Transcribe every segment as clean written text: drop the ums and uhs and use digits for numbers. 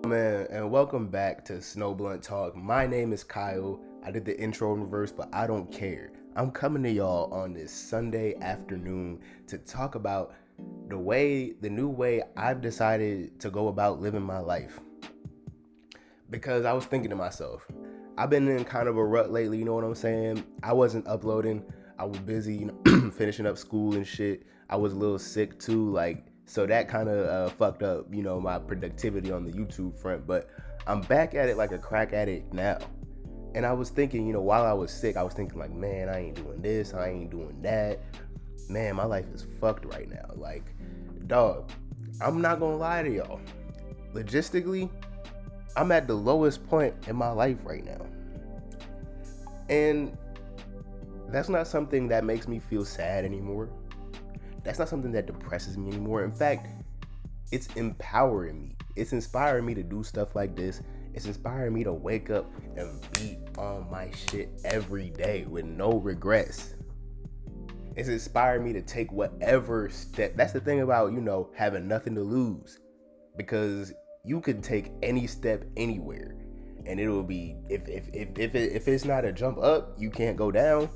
Man, and welcome back to Snow Blunt Talk. My name is Kyle. I did the intro in reverse, but I don't care. I'm coming to y'all on this Sunday afternoon to talk about the new way I've decided to go about living my life. Because I was thinking to myself, I've been in kind of a rut lately, you know what I'm saying? I wasn't uploading. I was busy, finishing up school and shit. I was a little sick too, so that kind of fucked up, my productivity on the YouTube front. But I'm back at it like a crack addict now. And I was thinking, while I was sick, I was thinking like, man, I ain't doing this, I ain't doing that. Man, my life is fucked right now. Like, dog, I'm not gonna lie to y'all. Logistically, I'm at the lowest point in my life right now. And that's not something that makes me feel sad anymore. That's not something that depresses me anymore. In fact, it's empowering me. It's inspiring me to do stuff like this. It's inspiring me to wake up and beat on my shit every day with no regrets. It's inspiring me to take whatever step. That's the thing about, having nothing to lose. Because you could take any step anywhere. And it'll be, if it's not a jump up, you can't go down.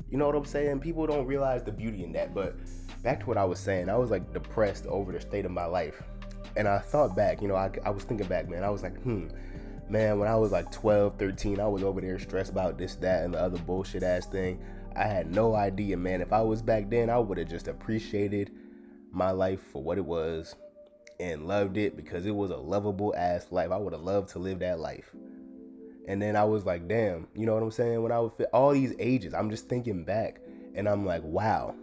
You know what I'm saying? People don't realize the beauty in that. But back to what I was saying, I was like depressed over the state of my life. And I thought back, I was thinking back, man. I was like, man, when I was like 12, 13, I was over there stressed about this, that, and the other bullshit ass thing. I had no idea, man. If I was back then, I would have just appreciated my life for what it was and loved it because it was a lovable ass life. I would have loved to live that life. And then I was like, damn, you know what I'm saying? When I was all these ages, I'm just thinking back and I'm like, wow,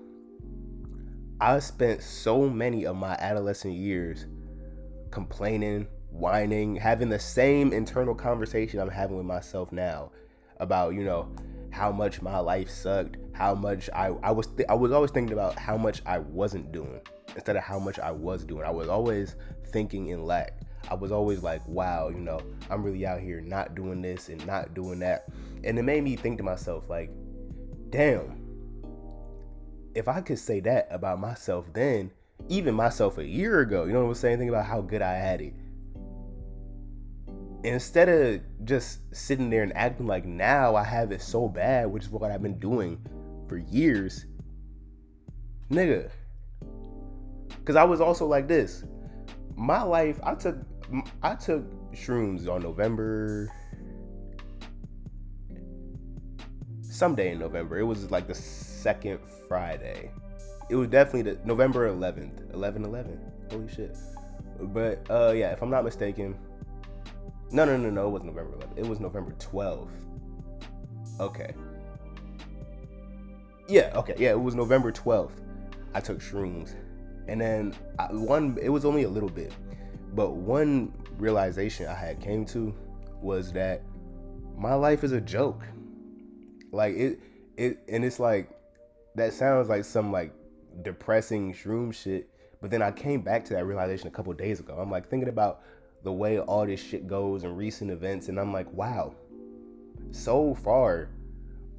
I spent so many of my adolescent years complaining, whining, having the same internal conversation I'm having with myself now about, how much my life sucked, how much I was always thinking about how much I wasn't doing instead of how much I was doing. I was always thinking in lack. I was always like, wow, I'm really out here not doing this and not doing that. And it made me think to myself, like, damn, if I could say that about myself then, even myself a year ago, you know what I'm saying? Think about how good I had it. Instead of just sitting there and acting like now I have it so bad, which is what I've been doing for years, nigga. Because I was also like this. My life, I took shrooms on someday in November. It was like the second Friday. It was definitely the November 11th. 11/11. Holy shit. But yeah, if I'm not mistaken. No, it wasn't November 11th. It was November 12th. Okay. Yeah, it was November 12th. I took shrooms. And then it was only a little bit. But one realization I had came to was that my life is a joke. Like and it's like, that sounds like some like depressing shroom shit. But then I came back to that realization a couple of days ago. I'm like thinking about the way all this shit goes in recent events. And I'm like, wow, so far,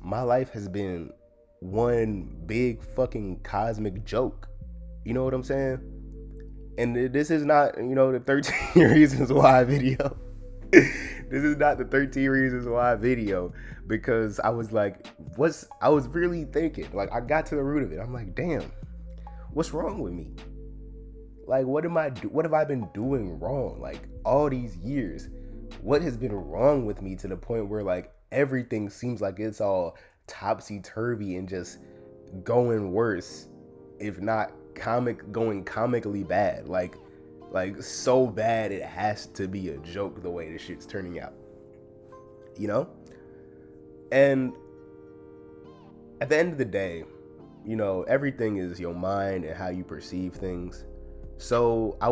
my life has been one big fucking cosmic joke. You know what I'm saying? And this is not, the 13 reasons why video. This is not the 13 reasons why video, because I was like, I was really thinking, like, I got to the root of it. I'm like, damn, what's wrong with me? Like, what have I been doing wrong? Like, all these years, what has been wrong with me to the point where, like, everything seems like it's all topsy-turvy and just going worse, if not going comically bad. Like so bad it has to be a joke the way this shit's turning out. And at the end of the day, everything is your mind and how you perceive things. So I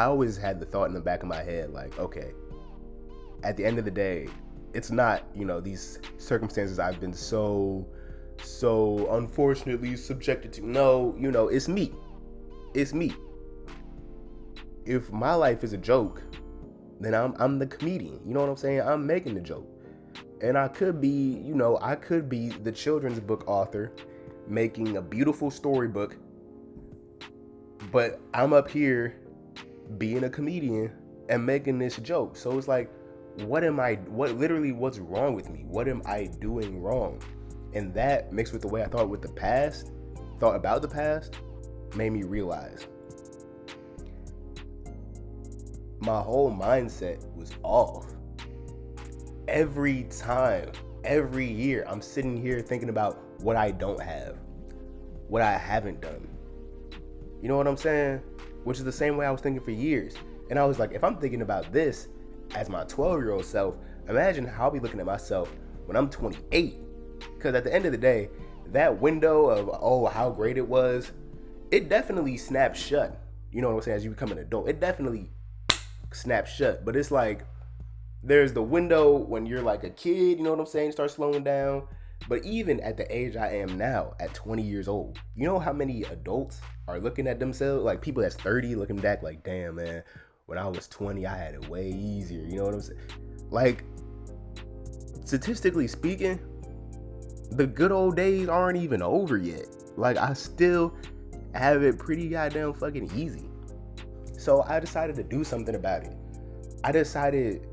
always had the thought in the back of my head, like, okay, at the end of the day, it's not, these circumstances I've been so unfortunately subjected to. No, it's me. It's me. If my life is a joke, then I'm the comedian. You know what I'm saying? I'm making the joke. And I could be the children's book author making a beautiful storybook, but I'm up here being a comedian and making this joke. So it's like, what's wrong with me? What am I doing wrong? And that mixed with the way I thought about the past, made me realize my whole mindset was off. Every time, every year, I'm sitting here thinking about what I don't have, what I haven't done. You know what I'm saying? Which is the same way I was thinking for years. And I was like, if I'm thinking about this as my 12-year-old self, imagine how I'll be looking at myself when I'm 28. Because at the end of the day, that window of, oh, how great it was, it definitely snaps shut. You know what I'm saying? As you become an adult, it definitely snaps shut. But it's like, there's the window when you're like a kid, you know what I'm saying? Start slowing down. But even at the age I am now, at 20 years old, you know how many adults are looking at themselves, like people that's 30 looking back like, damn, man, when I was 20, I had it way easier. You know what I'm saying? Like, statistically speaking, the good old days aren't even over yet. Like, I still have it pretty goddamn fucking easy. So I decided to do something about it. I decided,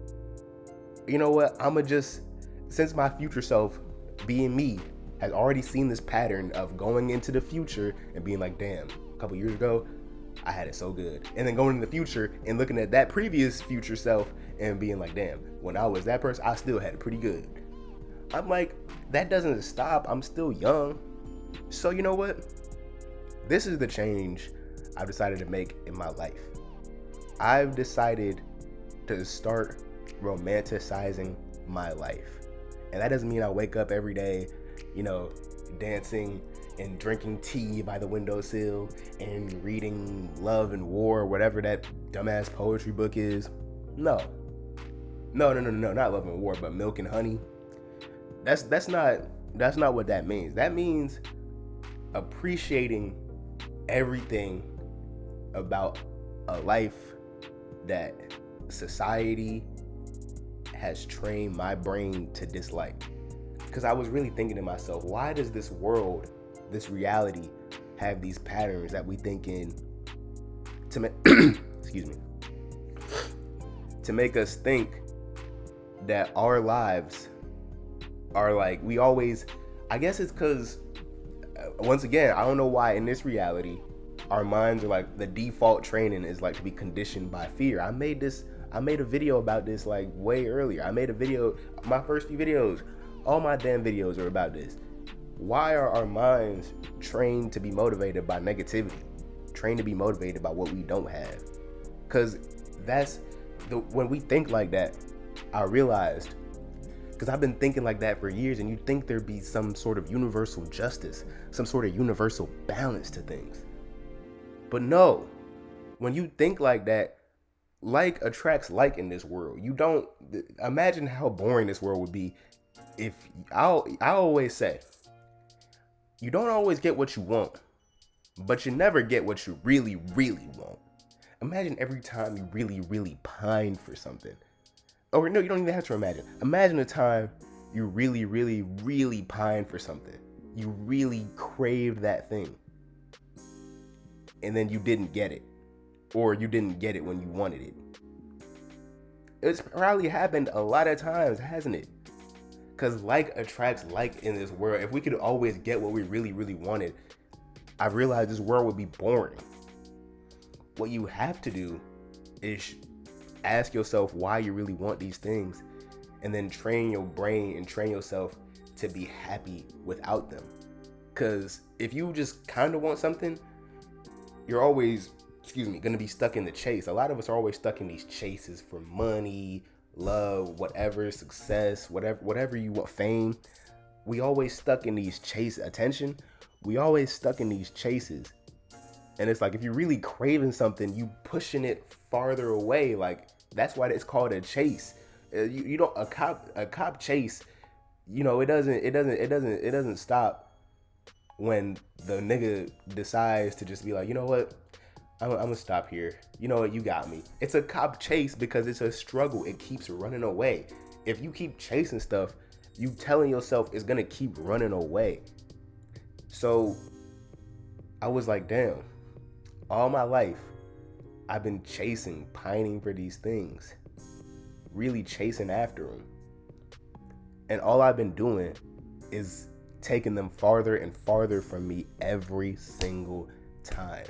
you know what, I'ma just, since my future self, being me, has already seen this pattern of going into the future and being like, damn, a couple years ago, I had it so good. And then going into the future and looking at that previous future self and being like, damn, when I was that person, I still had it pretty good. I'm like, that doesn't stop. I'm still young. So you know what? This is the change I've decided to make in my life. I've decided to start romanticizing my life. And that doesn't mean I wake up every day, you know, dancing and drinking tea by the windowsill and reading Love and War, whatever that dumbass poetry book is. No, not Love and War, but Milk and Honey. That's not what that means. That means appreciating everything about a life that society has trained my brain to dislike. Because I was really thinking to myself, why does this world, this reality, have these patterns that we think in to excuse me, to make us think that our lives are like, we always, I guess it's because, once again, I don't know why in this reality, our minds are like, the default training is like to be conditioned by fear. I made a video about this like way earlier. I made a video, my first few videos, all my damn videos are about this. Why are our minds trained to be motivated by negativity? Trained to be motivated by what we don't have? Because when we think like that, I realized, because I've been thinking like that for years, and you think there'd be some sort of universal justice, some sort of universal balance to things. But no, when you think like that, like attracts like in this world. You don't imagine how boring this world would be if I always say, you don't always get what you want, but you never get what you really, really want. Imagine every time you really, really pine for something. Or no, you don't even have to imagine. Imagine a time you really, really, really pine for something. You really craved that thing. And then you didn't get it. Or you didn't get it when you wanted it. It's probably happened a lot of times, hasn't it? Because like attracts like in this world. If we could always get what we really, really wanted, I realized this world would be boring. What you have to do is ask yourself why you really want these things, and then train your brain and train yourself to be happy without them. Because if you just kind of want something, you're always, gonna be stuck in the chase. A lot of us are always stuck in these chases for money, love, whatever, success, whatever you want, fame. We always stuck in these attention. We always stuck in these chases. And it's like, if you're really craving something, you pushing it farther away. Like, that's why it's called a chase. You don't, a cop chase, you know, it doesn't stop when the nigga decides to just be like, you know what, I'm gonna stop here. You know what, you got me. It's a cop chase because it's a struggle. It keeps running away. If you keep chasing stuff, you telling yourself it's gonna keep running away. So I was like, damn, all my life I've been pining for these things, really chasing after them. And all I've been doing is taking them farther and farther from me every single time.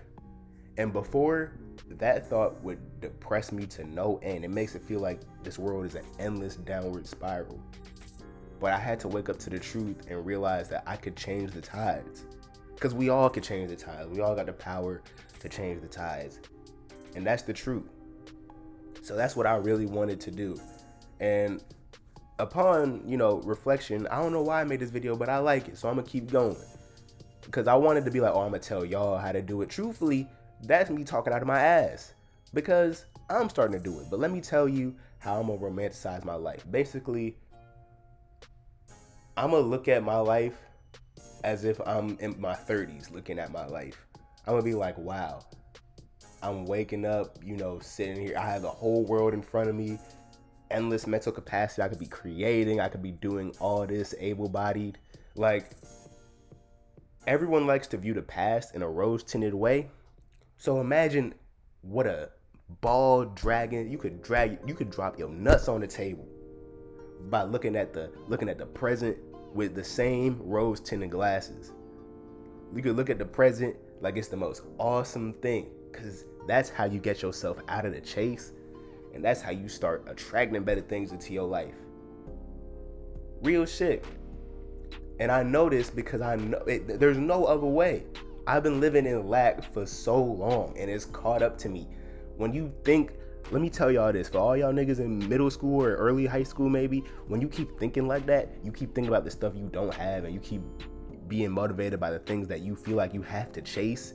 And before, that thought would depress me to no end. It makes it feel like this world is an endless downward spiral. But I had to wake up to the truth and realize that I could change the tides. Because we all could change the tides. We all got the power to change the tides. And that's the truth. So that's what I really wanted to do. And upon, reflection, I don't know why I made this video, but I like it. So I'm going to keep going. Because I wanted to be like, I'm going to tell y'all how to do it. Truthfully, that's me talking out of my ass. Because I'm starting to do it. But let me tell you how I'm going to romanticize my life. Basically, I'm going to look at my life as if I'm in my 30s looking at my life. I'm going to be like, wow, I'm waking up, sitting here. I have the whole world in front of me, endless mental capacity. I could be creating. I could be doing all this, able-bodied. Like, everyone likes to view the past in a rose-tinted way. So imagine what a ball dragging. You could drop your nuts on the table by looking at the present with the same rose-tinted glasses. You could look at the present like it's the most awesome thing, because that's how you get yourself out of the chase, and that's how you start attracting better things into your life. Real shit. And I know this because I know there's no other way. I've been living in lack for so long, and it's caught up to me. When you think, let me tell y'all this, for all y'all niggas in middle school or early high school maybe, when you keep thinking like that, you keep thinking about the stuff you don't have, and you keep being motivated by the things that you feel like you have to chase.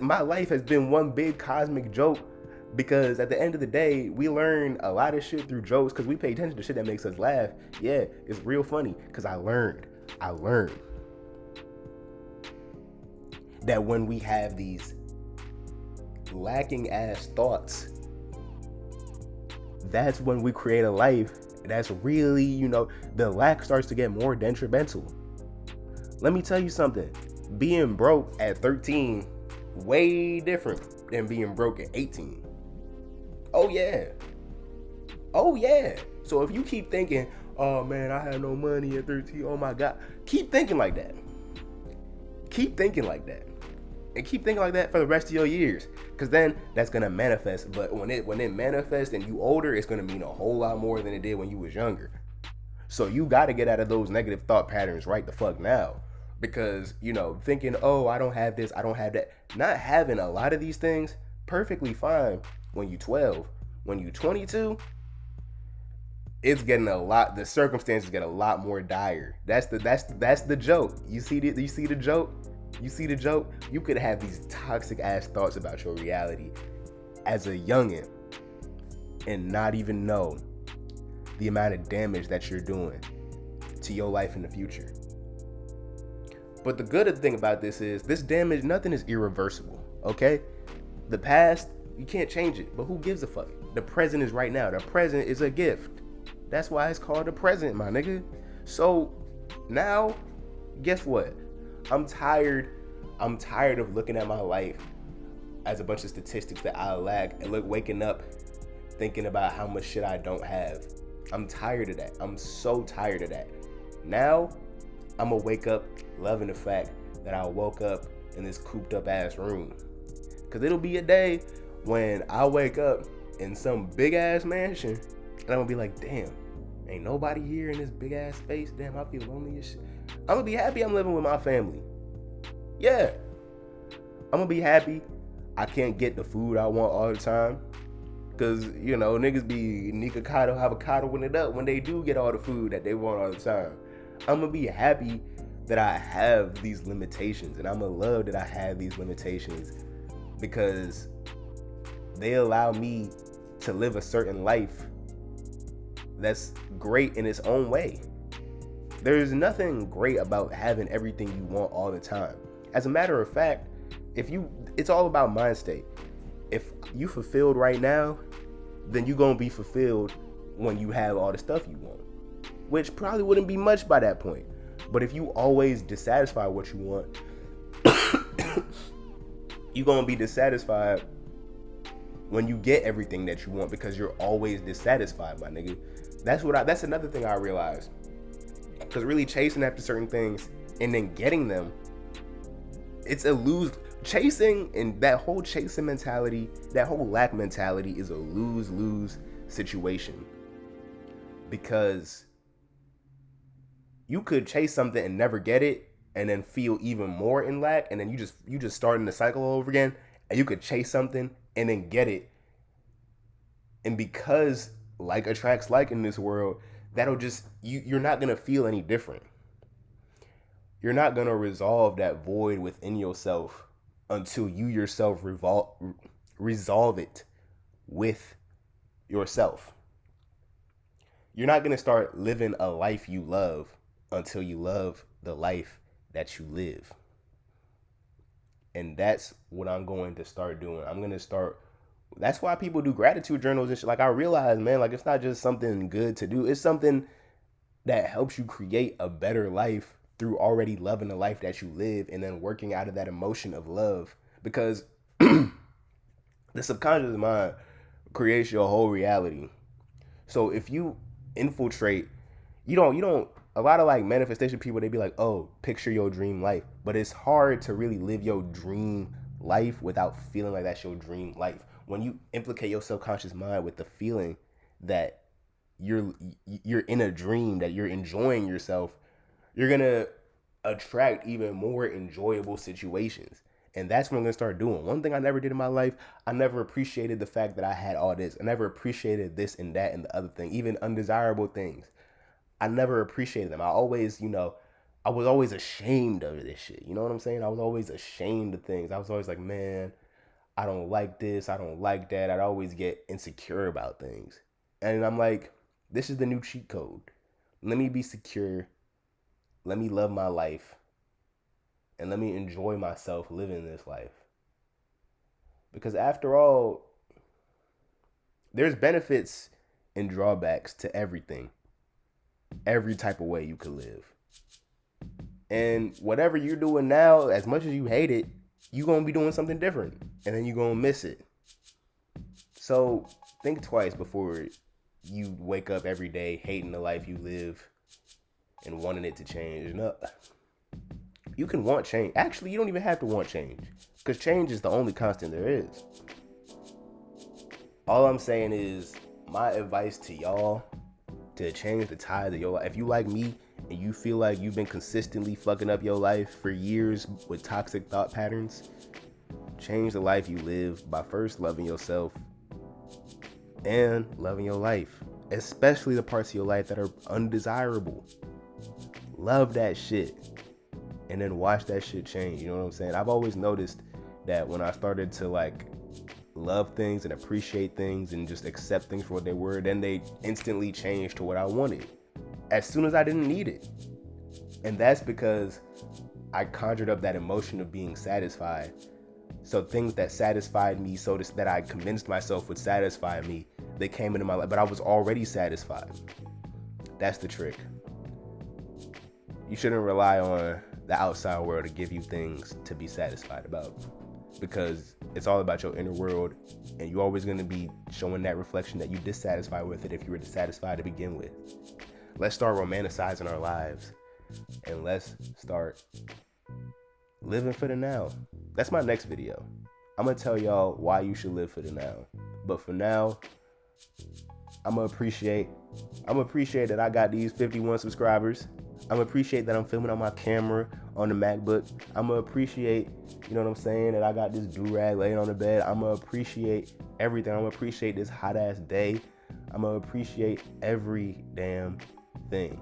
My life has been one big cosmic joke, because at the end of the day, we learn a lot of shit through jokes because we pay attention to shit that makes us laugh. Yeah, it's real funny because I learned that when we have these lacking ass thoughts, that's when we create a life that's really, the lack starts to get more detrimental. Let me tell you something. Being broke at 13, way different than being broke at 18. Oh yeah. So if you keep thinking, oh man, I had no money at 13, oh my God, keep thinking like that. And keep thinking like that for the rest of your years, because then that's gonna manifest. But when it manifests and you older, it's gonna mean a whole lot more than it did when you was younger. So you gotta get out of those negative thought patterns right the fuck now. Because, thinking, oh, I don't have this, I don't have that. Not having a lot of these things, perfectly fine when you 12. When you 22, it's getting the circumstances get a lot more dire. That's the joke. You see the joke? You could have these toxic ass thoughts about your reality as a youngin' and not even know the amount of damage that you're doing to your life in the future. But the good thing about this is, this damage, nothing is irreversible, okay? The past, you can't change it, but who gives a fuck? The present is right now. The present is a gift. That's why it's called the present, my nigga. So now, guess what? I'm tired of looking at my life as a bunch of statistics that I lack, and waking up thinking about how much shit I don't have. I'm tired of that. I'm so tired of that. Now, I'm gonna wake up loving the fact that I woke up in this cooped up ass room. Cause it'll be a day when I wake up in some big ass mansion and I'm gonna be like, damn, ain't nobody here in this big ass space. Damn, I feel lonely as shit. I'm gonna be happy I'm living with my family. Yeah. I'm gonna be happy I can't get the food I want all the time. Cause, niggas be nikocado, avocadoing it up when they do get all the food that they want all the time. I'm gonna be happy that I have these limitations, and I'm gonna love that I have these limitations, because they allow me to live a certain life that's great in its own way. There's nothing great about having everything you want all the time. As a matter of fact, it's all about mind state. If you fulfilled right now, then you're gonna be fulfilled when you have all the stuff you want, which probably wouldn't be much by that point. But if you always dissatisfy what you want, you're gonna be dissatisfied when you get everything that you want, because you're always dissatisfied, my nigga. That's another thing I realized. Because really chasing after certain things and then getting them, it's a lose. Chasing and that whole chasing mentality, that whole lack mentality is a lose-lose situation. Because you could chase something and never get it and then feel even more in lack, and then you just starting the cycle all over again. And you could chase something and then get it, and because like attracts like in this world, that'll just you're not gonna feel any different. You're not gonna resolve that void within yourself until you yourself resolve it with yourself. You're not gonna start living a life you love until you love the life that you live. And that's what I'm going to start doing. That's why people do gratitude journals and shit. Like, I realize, man, like, it's not just something good to do. It's something that helps you create a better life through already loving the life that you live and then working out of that emotion of love. Because the subconscious mind creates your whole reality. So if you infiltrate, you don't, a lot of like manifestation people, they be like, oh, picture your dream life. But it's hard to really live your dream life without feeling like that's your dream life. When you implicate your subconscious mind with the feeling that you're in a dream, that you're enjoying yourself, you're gonna attract even more enjoyable situations. And that's what I'm gonna start doing. One thing I never did in my life, I never appreciated the fact that I had all this. I never appreciated this and that and the other thing, even undesirable things. I never appreciated them. I was always ashamed of this shit. You know what I'm saying? I was always ashamed of things. I was always like, man, I don't like this, I don't like that. I'd always get insecure about things. And I'm like, this is the new cheat code. Let me be secure. Let me love my life. And let me enjoy myself living this life. Because after all, there's benefits and drawbacks to everything. Every type of way you could live. And whatever you're doing now, as much as you hate it, you're going to be doing something different. And then you're going to miss it. So think twice before you wake up every day hating the life you live and wanting it to change. No, you can want change. Actually, you don't even have to want change. Because change is the only constant there is. All I'm saying is, my advice to y'all, to change the tides of your life. If you like me and you feel like you've been consistently fucking up your life for years with toxic thought patterns, change the life you live by first loving yourself and loving your life, especially the parts of your life that are undesirable. Love that shit and then watch that shit change. You know what I'm saying? I've always noticed that when I started to like love things and appreciate things and just accept things for what they were, then they instantly changed to what I wanted as soon as I didn't need it. And that's because I conjured up that emotion of being satisfied. So things that satisfied me, that I convinced myself would satisfy me, they came into my life, but I was already satisfied. That's the trick. You shouldn't rely on the outside world to give you things to be satisfied about, because it's all about your inner world, and you're always going to be showing that reflection that you're dissatisfied with it if you were dissatisfied to begin with. Let's start romanticizing our lives, and let's start living for the now. That's my next video. I'm going to tell y'all why you should live for the now. But for now, I'm going to appreciate that I got these 51 subscribers. I'm going to appreciate that I'm filming on my camera on the MacBook. I'm going to appreciate, you know what I'm saying, that I got this do-rag laying on the bed. I'm going to appreciate everything. I'm going to appreciate this hot-ass day. I'm going to appreciate every damn thing.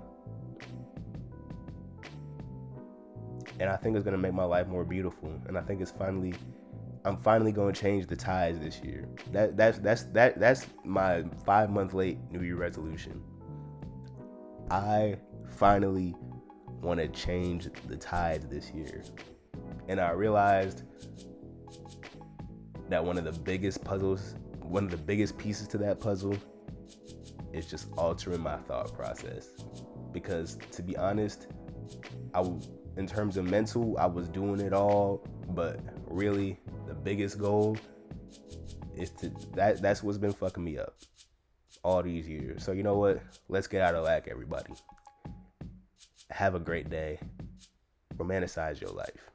And I think it's going to make my life more beautiful. And I think I'm finally going to change the tides this year. That's my 5-month late New Year resolution. I finally want to change the tides this year. And I realized that one of the biggest pieces to that puzzle is just altering my thought process. Because to be honest, in terms of mental, I was doing it all, but really the biggest goal is to that's what's been fucking me up all these years. So you know what? Let's get out of whack, everybody. Have a great day. Romanticize your life.